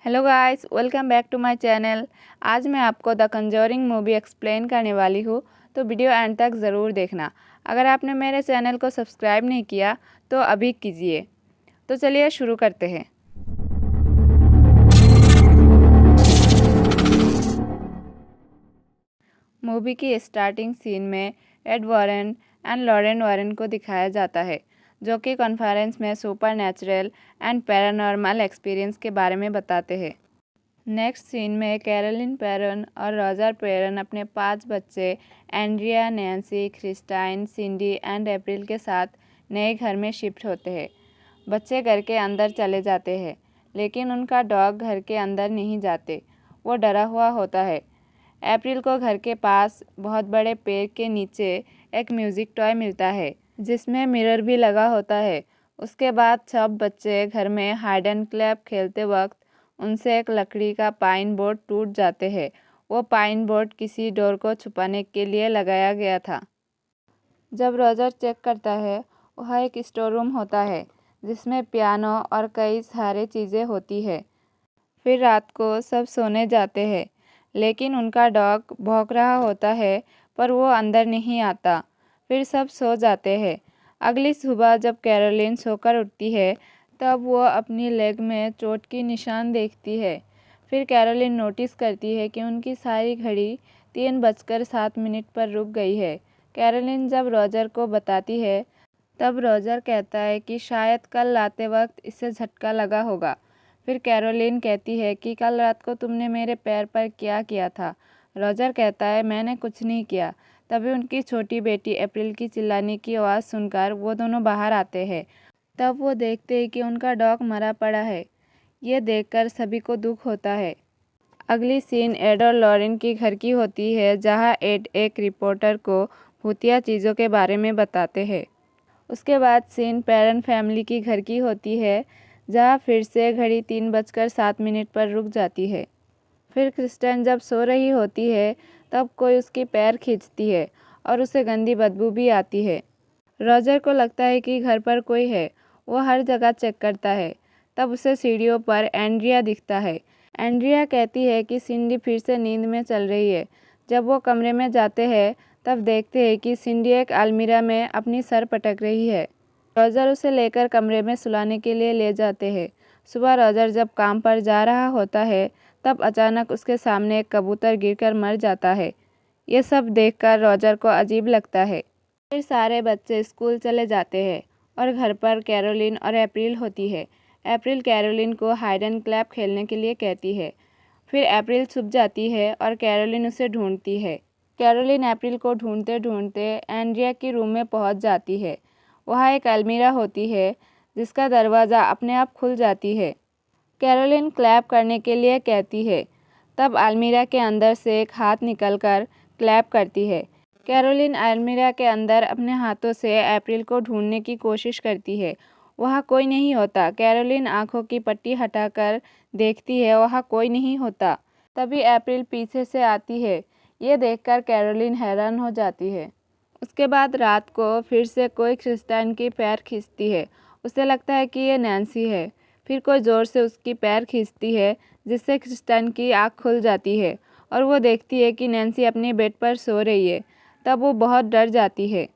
Hello guys, welcome back to my channel. आज मैं आपको द कंजरिंग मूवी एक्सप्लेन करने वाली हूँ, तो वीडियो एंड तक ज़रूर देखना। अगर आपने मेरे चैनल को सब्सक्राइब नहीं किया तो अभी कीजिए। तो चलिए शुरू करते हैं। मूवी की स्टार्टिंग सीन में Ed Warren and Lorraine Warren को दिखाया जाता है, जो कि कॉन्फ्रेंस में super natural and paranormal experience के बारे में बताते हैं। नेक्स्ट सीन में कैरोलिन पेरन और रॉजर पेरन अपने 5 बच्चे Andrea, Nancy, Christine, Cindy and April के साथ नए घर में शिफ्ट होते हैं। बच्चे घर के अंदर चले जाते हैं, लेकिन उनका डॉग घर के अंदर नहीं जाते। वो डरा हुआ होता है। अप्रैल को घर के पास बहुत बड़े पेड़ के नीचे एक म्यूज़िक टॉय मिलता है, जिसमें मिरर भी लगा होता है। उसके बाद सब बच्चे घर में हाइड एंड क्लैप खेलते वक्त उनसे एक लकड़ी का पाइन बोर्ड टूट जाते हैं। वो पाइन बोर्ड किसी डोर को छुपाने के लिए लगाया गया था। जब रॉजर चेक करता है, वह एक स्टोर रूम होता है जिसमें पियानो और कई सारी चीज़ें होती है। फिर रात को सब सोने जाते हैं, लेकिन उनका डॉग भौंक रहा होता है, पर वो अंदर नहीं आता। फिर सब सो जाते हैं। अगली सुबह जब कैरोलिन सोकर उठती है, तब वो अपनी लेग में चोट की निशान देखती है। फिर कैरोलिन नोटिस करती है कि उनकी सारी घड़ी 3:07 पर रुक गई है। कैरोलिन जब रॉजर को बताती है, तब रॉजर कहता है कि शायद कल लाते वक्त इसे झटका लगा होगा। फिर कैरोलिन कहती है कि कल रात को तुमने मेरे पैर पर क्या किया था। रॉजर कहता है, मैंने कुछ नहीं किया। तभी उनकी छोटी बेटी अप्रैल की चिल्लाने की आवाज़ सुनकर वो दोनों बाहर आते हैं। तब वो देखते हैं कि उनका डॉग मरा पड़ा है। ये देखकर सभी को दुख होता है। अगली सीन एड और लॉरेन की घर की होती है, जहाँ एड एक रिपोर्टर को भूतिया चीज़ों के बारे में बताते हैं। उसके बाद सीन पेरन फैमिली की घर की होती है, जहाँ फिर से घड़ी 3:07 पर रुक जाती है। फिर क्रिस्टन जब सो रही होती है, तब कोई उसकी पैर खींचती है और उसे गंदी बदबू भी आती है। रॉजर को लगता है कि घर पर कोई है। वो हर जगह चेक करता है। तब उसे सीढ़ियों पर एंड्रिया दिखता है। एंड्रिया कहती है कि सिंडी फिर से नींद में चल रही है। जब वो कमरे में जाते हैं, तब देखते हैं कि सिंडी एक अलमीरा में अपनी सर पटक रही है। रॉजर उसे लेकर कमरे में सुलाने के लिए ले जाते हैं। सुबह रॉजर जब काम पर जा रहा होता है, तब अचानक उसके सामने एक कबूतर गिरकर मर जाता है। ये सब देखकर रॉजर को अजीब लगता है। फिर सारे बच्चे स्कूल चले जाते हैं और घर पर कैरोलिन और अप्रैल होती है। अप्रैल कैरोलिन को हाइड एंड क्लैप खेलने के लिए कहती है। फिर अप्रैल छुप जाती है और कैरोलिन उसे ढूंढती है। कैरोलिन अप्रैल को ढूंढते ढूंढते एंड्रिया की रूम में पहुंच जाती है। वहाँ एक अलमीरा होती है, जिसका दरवाज़ा अपने आप खुल जाती है। कैरोलिन क्लैप करने के लिए कहती है। तब अलमीरा के अंदर से एक हाथ निकलकर क्लैप करती है। कैरोलिन अलमीरा के अंदर अपने हाथों से अप्रैल को ढूंढने की कोशिश करती है। वहाँ कोई नहीं होता। कैरोलिन आंखों की पट्टी हटाकर देखती है, वहाँ कोई नहीं होता। तभी अप्रैल पीछे से आती है। ये देखकर कैरोलिन हैरान हो जाती है। उसके बाद रात को फिर से कोई क्रिस्टाइन की पैर खींचती है। उसे लगता है कि ये नैन्सी है। फिर कोई ज़ोर से उसकी पैर खींचती है, जिससे क्रिस्टाइन की आँख खुल जाती है और वो देखती है कि नैन्सी अपने बेड पर सो रही है। तब वो बहुत डर जाती है।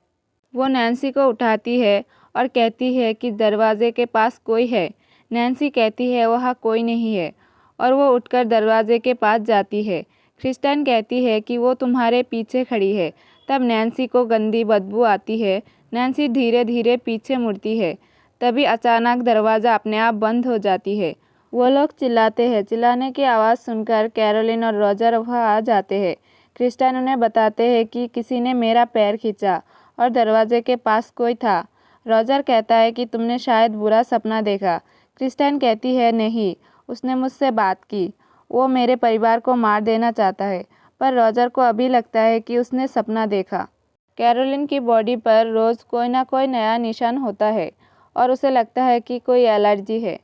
वो नैन्सी को उठाती है और कहती है कि दरवाजे के पास कोई है। नैन्सी कहती है वहाँ कोई नहीं है और वो उठकर दरवाजे के पास जाती है। क्रिस्टाइन कहती है कि वो तुम्हारे पीछे खड़ी है। तब नैन्सी को गंदी बदबू आती है। नैन्सी धीरे धीरे पीछे मुड़ती है। तभी अचानक दरवाज़ा अपने आप बंद हो जाती है। वो लोग चिल्लाते हैं। चिल्लाने की आवाज़ सुनकर कैरोलिन और रॉजर वहाँ आ जाते हैं। क्रिस्टाइन उन्हें बताते हैं कि किसी ने मेरा पैर खींचा और दरवाजे के पास कोई था। रॉजर कहता है कि तुमने शायद बुरा सपना देखा। क्रिस्टाइन कहती है, नहीं, उसने मुझसे बात की। वो मेरे परिवार को मार देना चाहता है। पर रॉजर को अभी लगता है कि उसने सपना देखा। कैरोलिन की बॉडी पर रोज़ कोई ना कोई नया निशान होता है और उसे लगता है कि कोई एलर्जी है।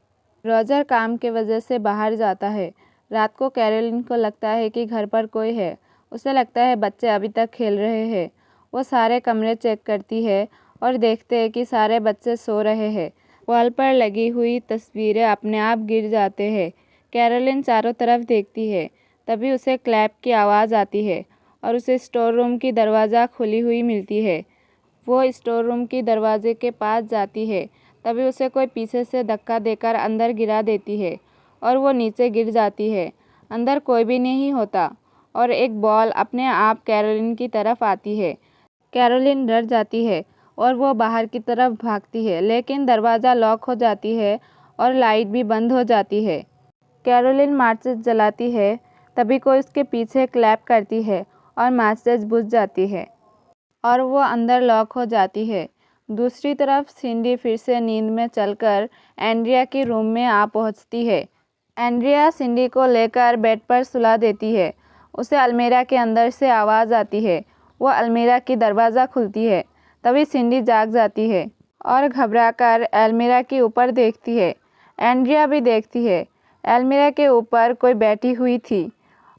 रॉजर काम के वजह से बाहर जाता है। रात को कैरोलिन को लगता है कि घर पर कोई है। उसे लगता है बच्चे अभी तक खेल रहे हैं। वो सारे कमरे चेक करती है और देखते हैं कि सारे बच्चे सो रहे हैं। वॉल पर लगी हुई तस्वीरें अपने आप गिर जाते हैं। कैरोलिन चारों तरफ देखती है। तभी उसे क्लैप की आवाज़ आती है और उसे स्टोर रूम की दरवाज़ा खुली हुई मिलती है। वो स्टोर रूम की दरवाजे के पास जाती है। तभी उसे कोई पीछे से धक्का देकर अंदर गिरा देती है और वो नीचे गिर जाती है। अंदर कोई भी नहीं होता और एक बॉल अपने आप कैरोलिन की तरफ आती है। कैरोलिन डर जाती है और वो बाहर की तरफ भागती है, लेकिन दरवाज़ा लॉक हो जाती है और लाइट भी बंद हो जाती है। कैरोलिन माचिस जलाती है, तभी कोई उसके पीछे क्लैप करती है और माचिस बुझ जाती है और वो अंदर लॉक हो जाती है। दूसरी तरफ सिंडी फिर से नींद में चलकर एंड्रिया के रूम में आ पहुंचती है। एंड्रिया सिंडी को लेकर बेड पर सुला देती है। उसे अलमीरा के अंदर से आवाज़ आती है। वो अलमीरा की दरवाज़ा खुलती है। तभी सिंडी जाग जाती है और घबराकर अलमीरा के ऊपर देखती है। एंड्रिया भी देखती है। अलमीरा के ऊपर कोई बैठी हुई थी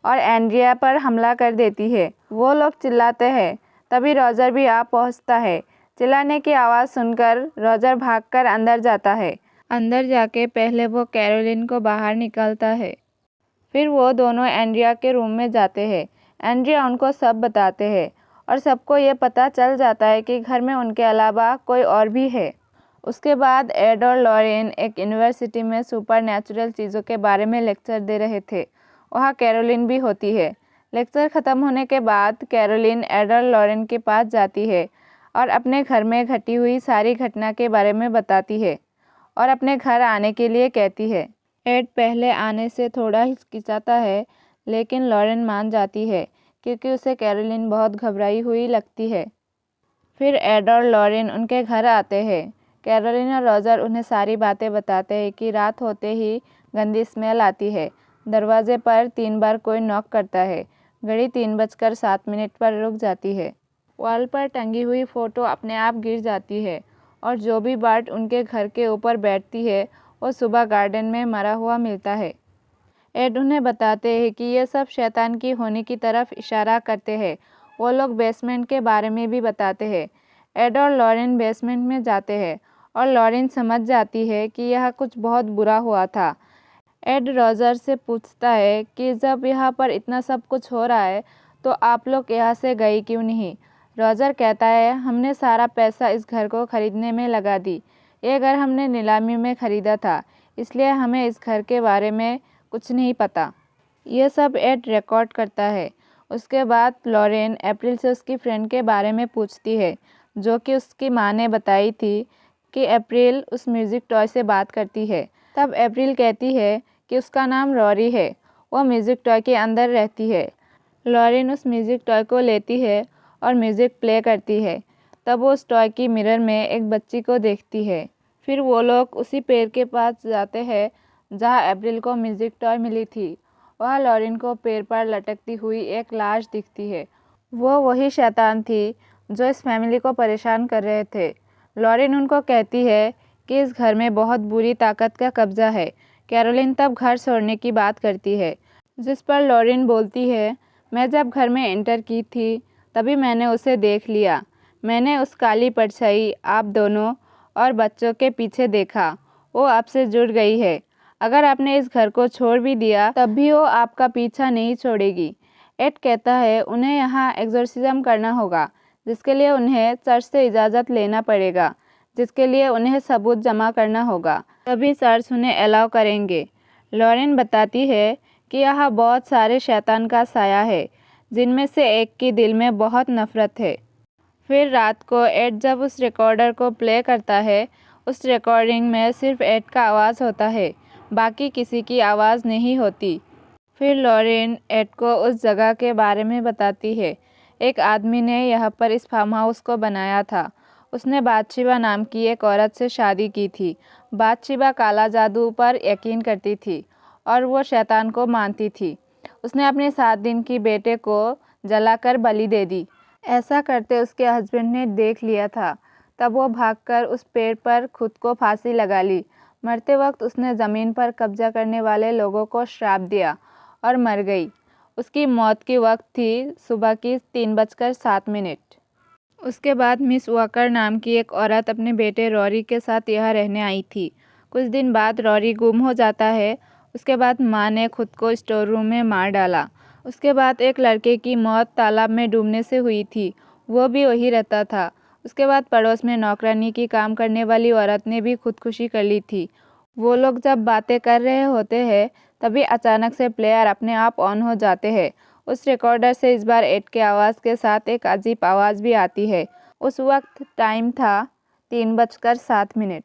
और एंड्रिया पर हमला कर देती है। वो लोग चिल्लाते हैं। तभी रॉजर भी आ पहुंचता है। चिल्लाने की आवाज़ सुनकर रॉजर भागकर अंदर जाता है। अंदर जाके पहले वो कैरोलिन को बाहर निकालता है। फिर वो दोनों एंड्रिया के रूम में जाते हैं। एंड्रिया उनको सब बताते हैं और सबको ये पता चल जाता है कि घर में उनके अलावा कोई और भी है। उसके बाद एड और लॉरेन एक यूनिवर्सिटी में सुपर नेचुरल चीज़ों के बारे में लेक्चर दे रहे थे। वहाँ कैरोलिन भी होती है। लेक्चर ख़त्म होने के बाद कैरोलिन एड और लॉरेन के पास जाती है और अपने घर में घटी हुई सारी घटना के बारे में बताती है और अपने घर आने के लिए कहती है। एड पहले आने से थोड़ा हिचकिचाता है, लेकिन लॉरेन मान जाती है क्योंकि उसे कैरोलिन बहुत घबराई हुई लगती है। फिर एड और लॉरेन उनके घर आते हैं। कैरोलिन और रॉजर उन्हें सारी बातें बताते हैं कि रात होते ही गंदी स्मेल आती है। दरवाजे पर 3 बार कोई नॉक करता है। घड़ी 3:07 पर रुक जाती है। वॉल पर टंगी हुई फ़ोटो अपने आप गिर जाती है और जो भी बर्ड उनके घर के ऊपर बैठती है वो सुबह गार्डन में मरा हुआ मिलता है। एड उन्हें बताते हैं कि ये सब शैतान की होने की तरफ इशारा करते हैं। वो लोग बेसमेंट के बारे में भी बताते हैं। एड और लॉरेन बेसमेंट में जाते हैं और लॉरेन समझ जाती है कि यह कुछ बहुत बुरा हुआ था। एड रॉजर से पूछता है कि जब यहाँ पर इतना सब कुछ हो रहा है तो आप लोग यहाँ से गए क्यों नहीं। रॉजर कहता है, हमने सारा पैसा इस घर को ख़रीदने में लगा दी। ये घर हमने नीलामी में ख़रीदा था, इसलिए हमें इस घर के बारे में कुछ नहीं पता। ये सब एड रिकॉर्ड करता है। उसके बाद लॉरेन अप्रैल से उसकी फ्रेंड के बारे में पूछती है, जो कि उसकी माँ ने बताई थी कि अप्रैल उस म्यूज़िक टॉय से बात करती है। तब अप्रैल कहती है कि उसका नाम रॉरी है। वो म्यूज़िक टॉय के अंदर रहती है। लॉरेन उस म्यूज़िक टॉय को लेती है और म्यूज़िक प्ले करती है। तब वो उस टॉय की मिरर में एक बच्ची को देखती है। फिर वो लोग उसी पेड़ के पास जाते हैं जहाँ अप्रैल को म्यूज़िक टॉय मिली थी। वहाँ लॉरेन को पेड़ पर लटकती हुई एक लाश दिखती है। वो वही शैतान थी जो इस फैमिली को परेशान कर रहे थे। लॉरेन उनको कहती है कि इस घर में बहुत बुरी ताकत का कब्जा है। कैरोलिन तब घर छोड़ने की बात करती है, जिस पर लॉरेन बोलती है, मैं जब घर में एंटर की थी तभी मैंने उसे देख लिया। मैंने उस काली परछाई आप दोनों और बच्चों के पीछे देखा। वो आपसे जुड़ गई है। अगर आपने इस घर को छोड़ भी दिया तब भी वो आपका पीछा नहीं छोड़ेगी। एड कहता है उन्हें यहाँ एक्सोर्सिज्म करना होगा, जिसके लिए उन्हें चर्च से इजाज़त लेना पड़ेगा, जिसके लिए उन्हें सबूत जमा करना होगा, तभी चर्च उन्हें अलाउ करेंगे। लॉरेन बताती है कि यहाँ बहुत सारे शैतान का साया है, जिनमें से एक के दिल में बहुत नफ़रत है। फिर रात को एड जब उस रिकॉर्डर को प्ले करता है, उस रिकॉर्डिंग में सिर्फ एड का आवाज़ होता है, बाकी किसी की आवाज़ नहीं होती। फिर लॉरेन एड को उस जगह के बारे में बताती है। एक आदमी ने यहाँ पर इस फार्म हाउस को बनाया था। उसने बादशिबा नाम की एक औरत से शादी की थी। बादशिबा काला जादू पर यकीन करती थी और वो शैतान को मानती थी। उसने अपने 7 दिन की बेटे को जलाकर बलि दे दी। ऐसा करते उसके हस्बैंड ने देख लिया था। तब वो भागकर उस पेड़ पर खुद को फांसी लगा ली। मरते वक्त उसने ज़मीन पर कब्जा करने वाले लोगों को श्राप दिया और मर गई। उसकी मौत की वक्त थी सुबह की 3:07। उसके बाद मिस वॉकर नाम की एक औरत अपने बेटे रॉरी के साथ यहाँ रहने आई थी। कुछ दिन बाद रॉरी गुम हो जाता है उसके बाद माँ ने खुद को स्टोर रूम में मार डाला। उसके बाद एक लड़के की मौत तालाब में डूबने से हुई थी, वो भी वही रहता था। उसके बाद पड़ोस में नौकरानी की काम करने वाली औरत ने भी खुदकुशी कर ली थी। वो लोग जब बातें कर रहे होते हैं तभी अचानक से प्लेयर अपने आप ऑन हो जाते हैं। उस रिकॉर्डर से इस बार एड के आवाज़ के साथ एक अजीब आवाज़ भी आती है। उस वक्त टाइम था 3:07।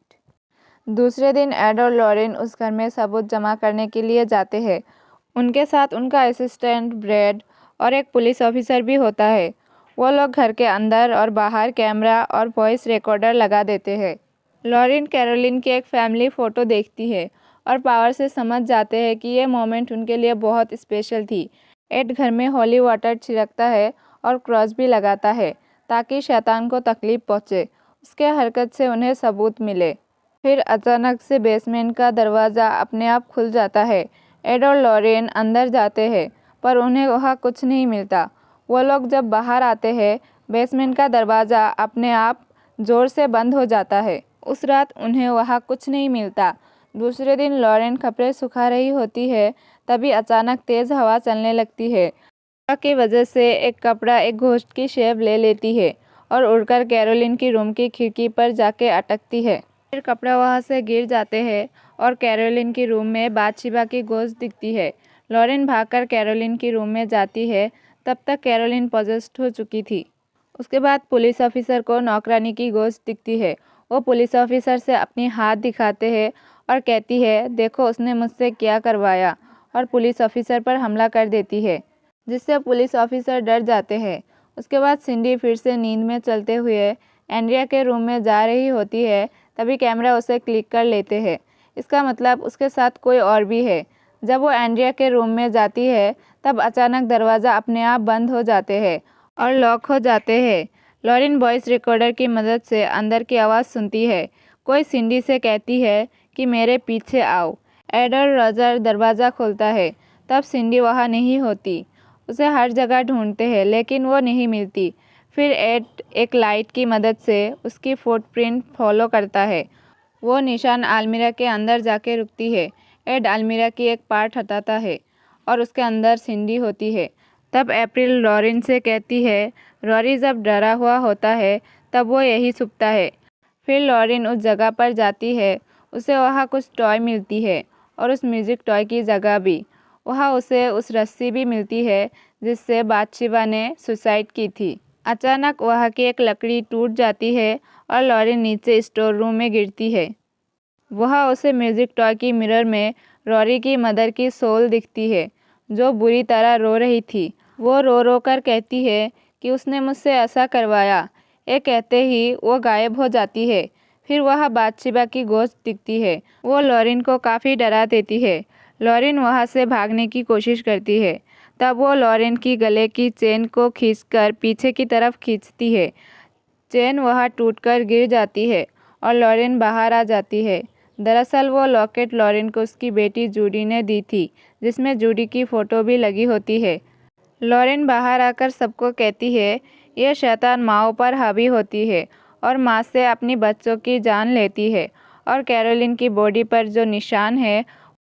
दूसरे दिन एड और लॉरेन उस घर में सबूत जमा करने के लिए जाते हैं। उनके साथ उनका असिस्टेंट ब्रैड और एक पुलिस ऑफिसर भी होता है। वो लोग घर के अंदर और बाहर कैमरा और वॉइस रिकॉर्डर लगा देते हैं। लॉरेन कैरोलिन की एक फैमिली फ़ोटो देखती है और पावर से समझ जाते हैं कि ये मोमेंट उनके लिए बहुत स्पेशल थी। एड घर में होली वाटर छिड़कता है और क्रॉस भी लगाता है ताकि शैतान को तकलीफ पहुँचे। उसके हरकत से उन्हें सबूत मिले। फिर अचानक से बेसमेंट का दरवाज़ा अपने आप खुल जाता है। एड और लॉरेन अंदर जाते हैं पर उन्हें वहाँ कुछ नहीं मिलता। वो लोग जब बाहर आते हैं बेसमेंट का दरवाज़ा अपने आप ज़ोर से बंद हो जाता है। उस रात उन्हें वहाँ कुछ नहीं मिलता। दूसरे दिन लॉरेन कपड़े सुखा रही होती है तभी अचानक तेज़ हवा चलने लगती है। हवा की वजह से एक कपड़ा एक घोस्ट की शेप ले लेती है और उड़कर कैरोलिन की रूम की खिड़की पर जाके अटकती है। फिर कपड़ा वहाँ से गिर जाते हैं और कैरोलिन की रूम में बाथशेबा की घोस्ट दिखती है। लॉरेन भागकर कैरोलिन की रूम में जाती है। तब तक कैरोलिन पॉजेस्ड हो चुकी थी। उसके बाद पुलिस ऑफिसर को नौकरानी की घोस्ट दिखती है। वो पुलिस ऑफिसर से अपनी हाथ दिखाते हैं और कहती है, देखो उसने मुझसे क्या करवाया, और पुलिस ऑफिसर पर हमला कर देती है, जिससे पुलिस ऑफिसर डर जाते हैं। उसके बाद सिंडी फिर से नींद में चलते हुए एंड्रिया के रूम में जा रही होती है तभी कैमरा उसे क्लिक कर लेते हैं। इसका मतलब उसके साथ कोई और भी है। जब वो एंड्रिया के रूम में जाती है तब अचानक दरवाज़ा अपने आप बंद हो जाते हैं और लॉक हो जाते हैं। लॉरेन वॉइस रिकॉर्डर की मदद से अंदर की आवाज़ सुनती है। कोई सिंडी से कहती है कि मेरे पीछे आओ। एड और रॉजर दरवाज़ा खोलता है तब सिंडी वहाँ नहीं होती। उसे हर जगह ढूंढते हैं लेकिन वो नहीं मिलती। फिर एड एक लाइट की मदद से उसकी फुटप्रिंट फॉलो करता है। वो निशान अलमीरा के अंदर जाके रुकती है। एड अलमीरा की एक पार्ट हटाता है और उसके अंदर सिंडी होती है। तब अप्रैल लॉरेन से कहती है, रॉरी जब डरा हुआ होता है तब वो यही छुपता है। फिर लॉरेन उस जगह पर जाती है। उसे वहाँ कुछ टॉय मिलती है और उस म्यूज़िक टॉय की जगह भी। वहाँ उसे उस रस्सी भी मिलती है जिससे बाथशेबा ने सुसाइड की थी। अचानक वहाँ की एक लकड़ी टूट जाती है और लॉरेन नीचे स्टोर रूम में गिरती है। वहाँ उसे म्यूज़िक टॉय की मिरर में रॉरी की मदर की सोल दिखती है जो बुरी तरह रो रही थी। वो रो रो कर कहती है कि उसने मुझसे ऐसा करवाया। ये कहते ही वो गायब हो जाती है। फिर वहाँ बाथशेबा की घोस्ट दिखती है। वो लॉरेन को काफ़ी डरा देती है। लॉरेन वहाँ से भागने की कोशिश करती है। तब वो लॉरेन की गले की चेन को खींचकर पीछे की तरफ खींचती है। चेन वहाँ टूटकर गिर जाती है और लॉरेन बाहर आ जाती है। दरअसल वो लॉकेट लॉरेन को उसकी बेटी जूडी ने दी थी जिसमें जूडी की फ़ोटो भी लगी होती है। लॉरेन बाहर आकर सबको कहती है ये शैतान माँओं पर हावी होती है और माँ से अपनी बच्चों की जान लेती है, और कैरोलिन की बॉडी पर जो निशान है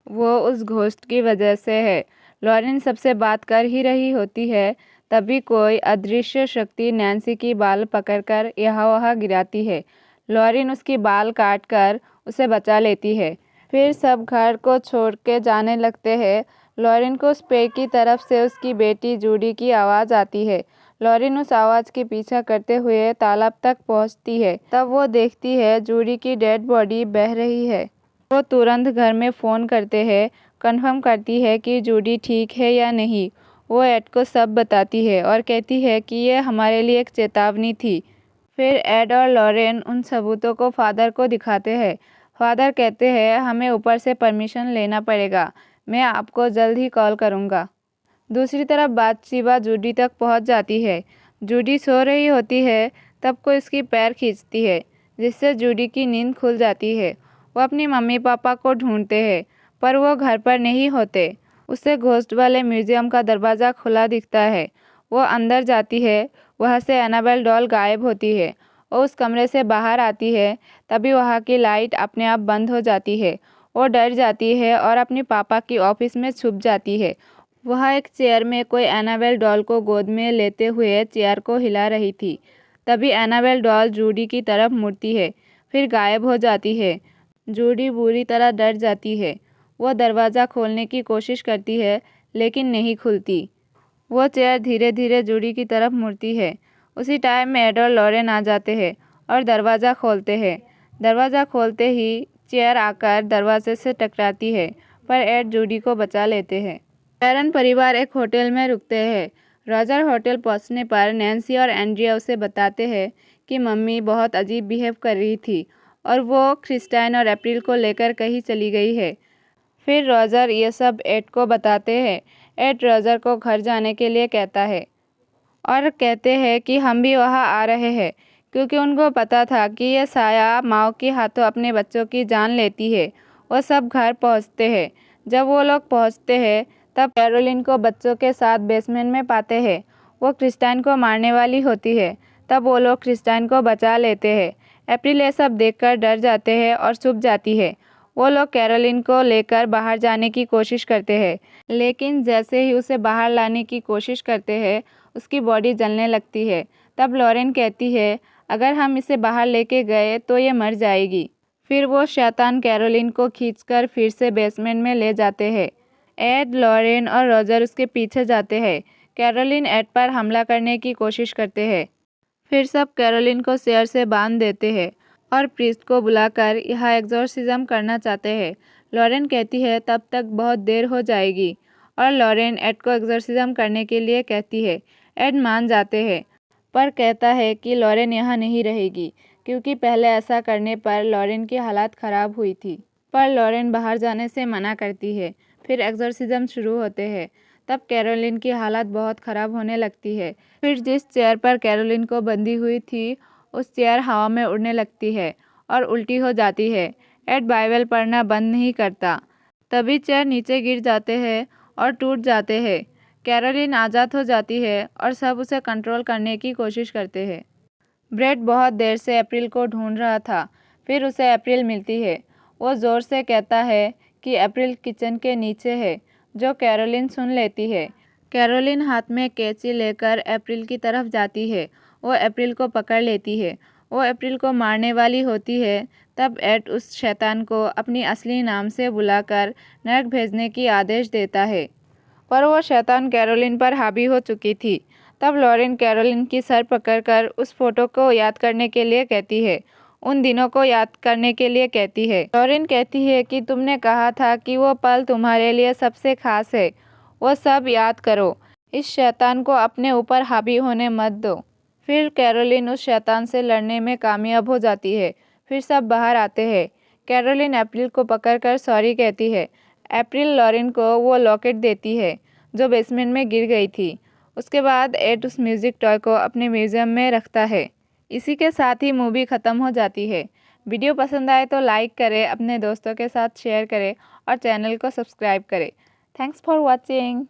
वो उस घोस्ट की वजह से है। लॉरेन सबसे बात कर ही रही होती है तभी कोई अदृश्य शक्ति नैन्सी की बाल पकड़कर यहाँ वहाँ गिराती है। लॉरेन उसकी बाल काटकर उसे बचा लेती है। फिर सब घर को छोड़ के जाने लगते हैं। लॉरेन को उस पेड़ की तरफ से उसकी बेटी जूडी की आवाज़ आती है। लॉरेन उस आवाज़ के पीछा करते हुए तालाब तक पहुंचती है। तब वो देखती है जूडी की डेड बॉडी बह रही है। वो तुरंत घर में फ़ोन करते हैं, कंफर्म करती है कि जूडी ठीक है या नहीं। वो एड को सब बताती है और कहती है कि ये हमारे लिए एक चेतावनी थी। फिर एड और लॉरेन उन सबूतों को फादर को दिखाते हैं। फादर कहते हैं हमें ऊपर से परमिशन लेना पड़ेगा, मैं आपको जल्द ही कॉल करूँगा। दूसरी तरफ बाथशेबा जूडी तक पहुंच जाती है। जूडी सो रही होती है तब कोई उसकी पैर खींचती है जिससे जूडी की नींद खुल जाती है। वो अपनी मम्मी पापा को ढूंढते हैं पर वो घर पर नहीं होते। उसे घोस्ट वाले म्यूजियम का दरवाज़ा खुला दिखता है। वो अंदर जाती है। वहाँ से एनाबेल डॉल गायब होती है और उस कमरे से बाहर आती है तभी वहाँ की लाइट अपने आप बंद हो जाती है। वो डर जाती है और अपने पापा की ऑफिस में छुप जाती है। वह एक चेयर में कोई एनाबेल डॉल को गोद में लेते हुए चेयर को हिला रही थी। तभी एनाबेल डॉल जूडी की तरफ मुड़ती है, फिर गायब हो जाती है। जूडी बुरी तरह डर जाती है। वो दरवाज़ा खोलने की कोशिश करती है, लेकिन नहीं खुलती। वो चेयर धीरे धीरे जूडी की तरफ मुड़ती है। उसी टाइम में एड और लॉरेन आ जाते हैं और दरवाज़ा खोलते हैं। दरवाज़ा खोलते ही चेयर आकर दरवाजे से टकराती है, पर एड जूडी को बचा लेते हैं। बैरन परिवार एक होटल में रुकते हैं। रॉजर होटल पहुंचने पर नैन्सी और एंड्रिया उसे बताते हैं कि मम्मी बहुत अजीब बिहेव कर रही थी और वो क्रिस्टाइन और अप्रैल को लेकर कहीं चली गई है। फिर रॉजर ये सब एड को बताते हैं। एड रॉजर को घर जाने के लिए कहता है और कहते हैं कि हम भी वहाँ आ रहे हैं, क्योंकि उनको पता था कि ये साया माओ के हाथों अपने बच्चों की जान लेती है। वो सब घर पहुँचते हैं। जब वो लोग पहुँचते हैं तब कैरोलिन को बच्चों के साथ बेसमेंट में पाते हैं। वो क्रिस्टाइन को मारने वाली होती है। तब वो लोग क्रिस्टाइन को बचा लेते हैं। अप्रैल ये सब देखकर डर जाते हैं और छुप जाती है। वो लोग कैरोलिन को लेकर बाहर जाने की कोशिश करते हैं, लेकिन जैसे ही उसे बाहर लाने की कोशिश करते हैं उसकी बॉडी जलने लगती है। तब लॉरेन कहती है, अगर हम इसे बाहर लेके गए तो ये मर जाएगी। फिर वो शैतान कैरोलिन को खींचकर फिर से बेसमेंट में ले जाते हैं। एड, लॉरेन और रॉजर उसके पीछे जाते हैं। कैरोलिन एड पर हमला करने की कोशिश करते हैं। फिर सब कैरोलिन को चेयर से बांध देते हैं और प्रीस्ट को बुलाकर यह एग्जॉर्सिज्म करना चाहते हैं। लॉरेन कहती है तब तक बहुत देर हो जाएगी और लॉरेन एड को एग्जॉर्सिज्म करने के लिए कहती है। एड मान जाते हैं, पर कहता है कि लॉरेन यहाँ नहीं रहेगी, क्योंकि पहले ऐसा करने पर लॉरेन की हालत ख़राब हुई थी। पर लॉरेन बाहर जाने से मना करती है। फिर एग्जॉर्सिज्म शुरू होते हैं। तब कैरोलिन की हालत बहुत ख़राब होने लगती है। फिर जिस चेयर पर कैरोलिन को बंधी हुई थी उस चेयर हवा में उड़ने लगती है और उल्टी हो जाती है। एड बाइबल पढ़ना बंद नहीं करता। तभी चेयर नीचे गिर जाते हैं और टूट जाते हैं। कैरोलिन आज़ाद हो जाती है और सब उसे कंट्रोल करने की कोशिश करते हैं। ब्रेड बहुत देर से अप्रैल को ढूंढ रहा था। फिर उसे अप्रैल मिलती है। वो ज़ोर से कहता है कि अप्रैल किचन के नीचे है, जो कैरोलिन सुन लेती है। कैरोलिन हाथ में कैंची लेकर अप्रैल की तरफ जाती है। वो अप्रैल को पकड़ लेती है। वो अप्रैल को मारने वाली होती है। तब एड उस शैतान को अपनी असली नाम से बुलाकर नरक भेजने की आदेश देता है, पर वो शैतान कैरोलिन पर हावी हो चुकी थी। तब लॉरेन कैरोलिन की सर पकड़कर उस फोटो को याद करने के लिए कहती है, उन दिनों को याद करने के लिए कहती है। लॉरेन कहती है कि तुमने कहा था कि वो पल तुम्हारे लिए सबसे खास है, वो सब याद करो। इस शैतान को अपने ऊपर हावी होने मत दो। फिर कैरोलिन उस शैतान से लड़ने में कामयाब हो जाती है। फिर सब बाहर आते हैं। कैरोलिन अप्रैल को पकड़कर सॉरी कहती है। अप्रैल लॉरेन को वो लॉकेट देती है जो बेसमेंट में गिर गई थी। उसके बाद एड उस म्यूज़िक टॉय को अपने म्यूज़ियम में रखता है। इसी के साथ ही मूवी ख़त्म हो जाती है। वीडियो पसंद आए तो लाइक करें, अपने दोस्तों के साथ शेयर करें और चैनल को सब्सक्राइब करें। Thanks for watching.